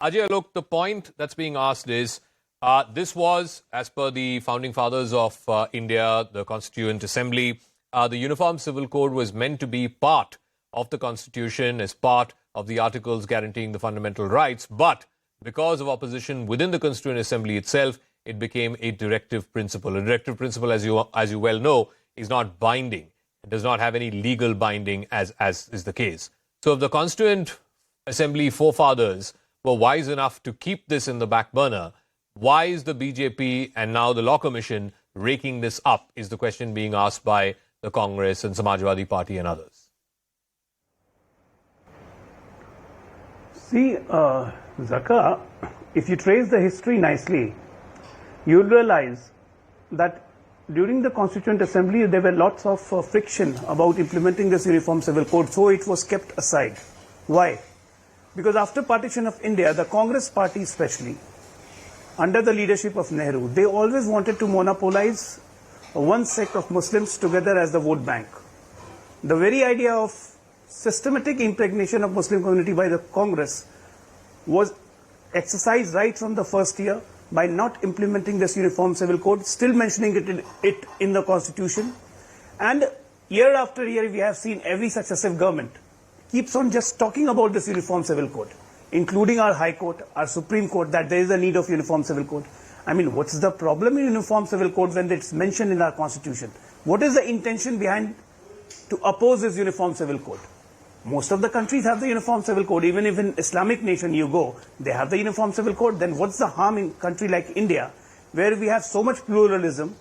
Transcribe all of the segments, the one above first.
Ajay Alok, the point that's being asked is, this was, as per the founding fathers of India, the Constituent Assembly, the Uniform Civil Code was meant to be part of the Constitution as part of the articles guaranteeing the fundamental rights. But because of opposition within the Constituent Assembly itself, it became a directive principle. A directive principle, as you well know, is not binding. It does not have any legal binding, as is the case. So if the Constituent Assembly forefathers were wise enough to keep this in the back burner, why is the BJP and now the Law Commission raking this up, is the question being asked by the Congress and Samajwadi Party and others. See, Zaka, if you trace the history nicely, you'll realize that during the Constituent Assembly, there were lots of friction about implementing this Uniform Civil Code, so it was kept aside. Why? Because after partition of India, the Congress party especially, under the leadership of Nehru, they always wanted to monopolize one sect of Muslims together as the vote bank. The very idea of systematic impregnation of Muslim community by the Congress was exercised right from the first year by not implementing this Uniform Civil Code, still mentioning it in the Constitution. And year after year, we have seen every successive government keeps on just talking about this Uniform Civil Code, including our High Court, our Supreme Court, that there is a need of Uniform Civil Code. I mean, what's the problem in Uniform Civil Code when it's mentioned in our Constitution? What is the intention behind to oppose this Uniform Civil Code? Most of the countries have the Uniform Civil Code. Even if in Islamic nation you go, they have the Uniform Civil Code. Then what's the harm in a country like India, where we have so much pluralism,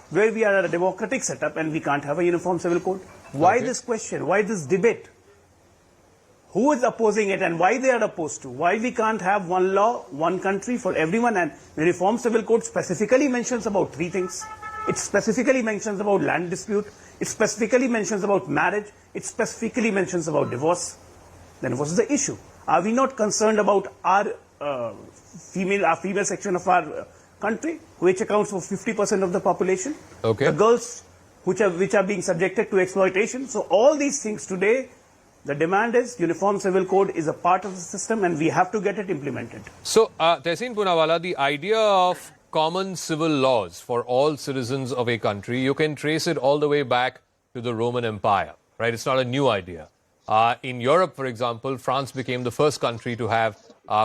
where we are a democratic setup and we can't have a Uniform Civil Code? Why this question? Why this debate? Who is opposing it and why they are opposed to? Why we can't have one law, one country for everyone? And the Uniform Civil Code specifically mentions about three things. It specifically mentions about land dispute. It specifically mentions about marriage. It specifically mentions about divorce. Then what's the issue? Are we not concerned about our female section of our country, which accounts for 50% of the population? Okay. The girls which are being subjected to exploitation. So all these things today, the demand is Uniform Civil Code is a part of the system and we have to get it implemented. So, Tehseen Poonawalla, the idea of common civil laws for all citizens of a country, you can trace it all the way back to the Roman Empire, right? It's not a new idea. In Europe, for example, France became the first country to have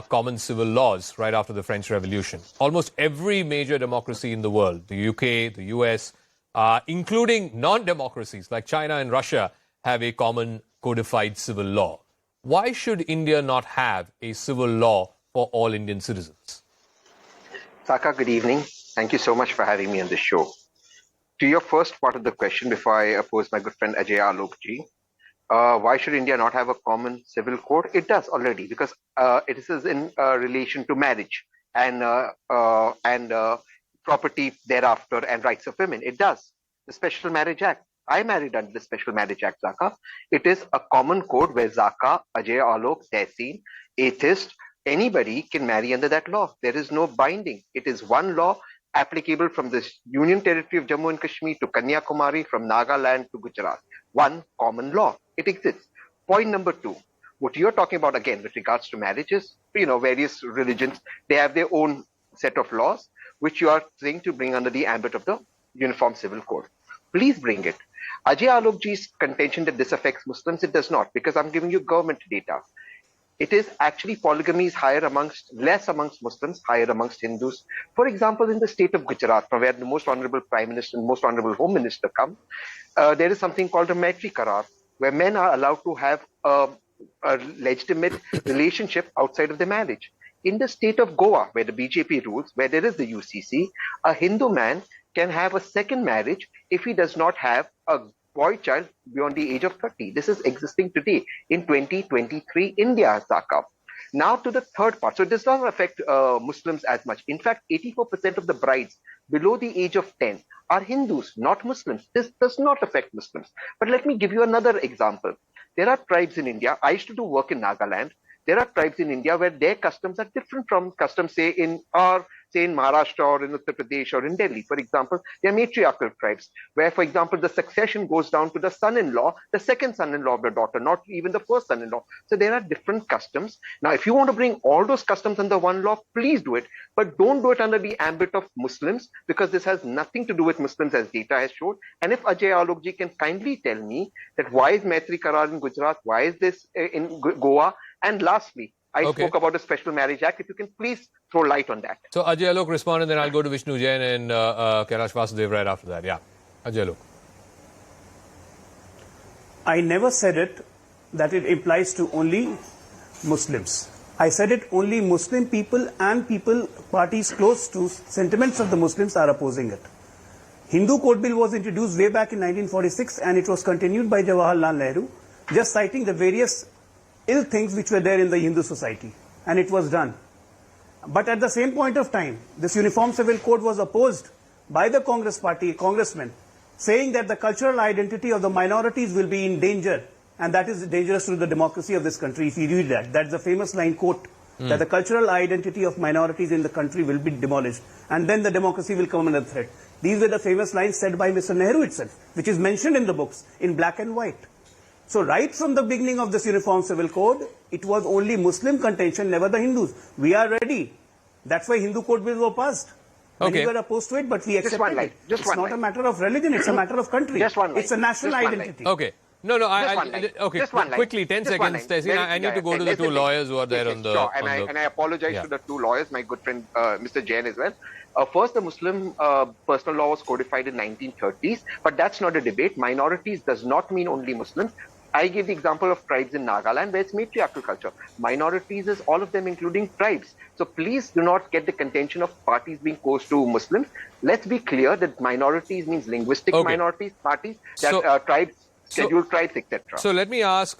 common civil laws right after the French Revolution. Almost every major democracy in the world, the UK, the US, including non-democracies like China and Russia, have a common codified civil law. Why should India not have a civil law for all Indian citizens? Saka, good evening. Thank you so much for having me on the show. To your first part of the question, before I oppose my good friend Ajay Alok ji, why should India not have a common civil code? It does already, because it is in relation to marriage and property thereafter and rights of women. It does. The Special Marriage Act. I married under the Special Marriage Act, Zaka. It is a common code where Zaka, Ajay Alok, Tehseen, atheist, anybody can marry under that law. There is no binding. It is one law applicable from the Union Territory of Jammu and Kashmir to Kanyakumari, from Nagaland to Gujarat. One common law. It exists. Point number two. What you're talking about again with regards to marriages, various religions, they have their own set of laws, which you are saying to bring under the ambit of the Uniform Civil Code. Please bring it. Ajay Alokji's contention that this affects Muslims, it does not, because I'm giving you government data. It is actually polygamy is less amongst Muslims, higher amongst Hindus. For example, in the state of Gujarat, from where the most honorable Prime Minister and most honorable Home Minister come, there is something called a maitri karar, where men are allowed to have a legitimate relationship outside of the marriage. In the state of Goa, where the BJP rules, where there is the UCC, a Hindu man can have a second marriage if he does not have a boy child beyond the age of 30. This is existing today in 2023 India, Zaka. Now to the third part. So it does not affect Muslims as much. In fact, 84% of the brides below the age of 10 are Hindus, not Muslims. This does not affect Muslims. But let me give you another example. There are tribes in India. I used to do work in Nagaland. There are tribes in India where their customs are different from customs, say, in our say in Maharashtra or in Uttar Pradesh or in Delhi, for example, they are matriarchal tribes, where, for example, the succession goes down to the son-in-law, the second son-in-law of the daughter, not even the first son-in-law. So there are different customs. Now, if you want to bring all those customs under one law, please do it. But don't do it under the ambit of Muslims, because this has nothing to do with Muslims, as data has shown. And if Ajay Alok ji can kindly tell me that why is Maitri Karar in Gujarat, why is this in Goa? And lastly, I spoke about the Special Marriage Act. If you can please throw light on that. So Ajay Alok respond, and then I'll go to Vishnu Jain and Kailash Vasudev right after that. Yeah, Ajay Alok. I never said it that it applies to only Muslims. I said it only Muslim people and parties close to sentiments of the Muslims are opposing it. Hindu Code Bill was introduced way back in 1946, and it was continued by Jawaharlal Nehru, just citing the various ill things which were there in the Hindu society, and it was done. But at the same point of time, this Uniform Civil Code was opposed by the Congress party, congressmen, saying that the cultural identity of the minorities will be in danger, and that is dangerous to the democracy of this country. If you read that, that's the famous line quote, that the cultural identity of minorities in the country will be demolished, and then the democracy will come under threat. These were the famous lines said by Mr. Nehru itself, which is mentioned in the books in black and white. So right from the beginning of this Uniform Civil Code, it was only Muslim contention, never the Hindus. We are ready. That's why Hindu Code Bills were passed. We were opposed to it, but we accepted it. It's not a matter of religion, it's a matter of country. It's a national identity. Okay. No, quickly, 10 seconds. Tehseen, I need to go to the two lawyers who are there on the... Sure, and I apologize to the two lawyers, my good friend Mr. Jain as well. First, the Muslim personal law was codified in 1930s, but that's not a debate. Minorities does not mean only Muslims. I gave the example of tribes in Nagaland, where it's matriarchal culture. Minorities is all of them, including tribes. So please do not get the contention of parties being close to Muslims. Let's be clear that minorities means linguistic minorities, parties, that tribes, scheduled tribes, etc. So let me ask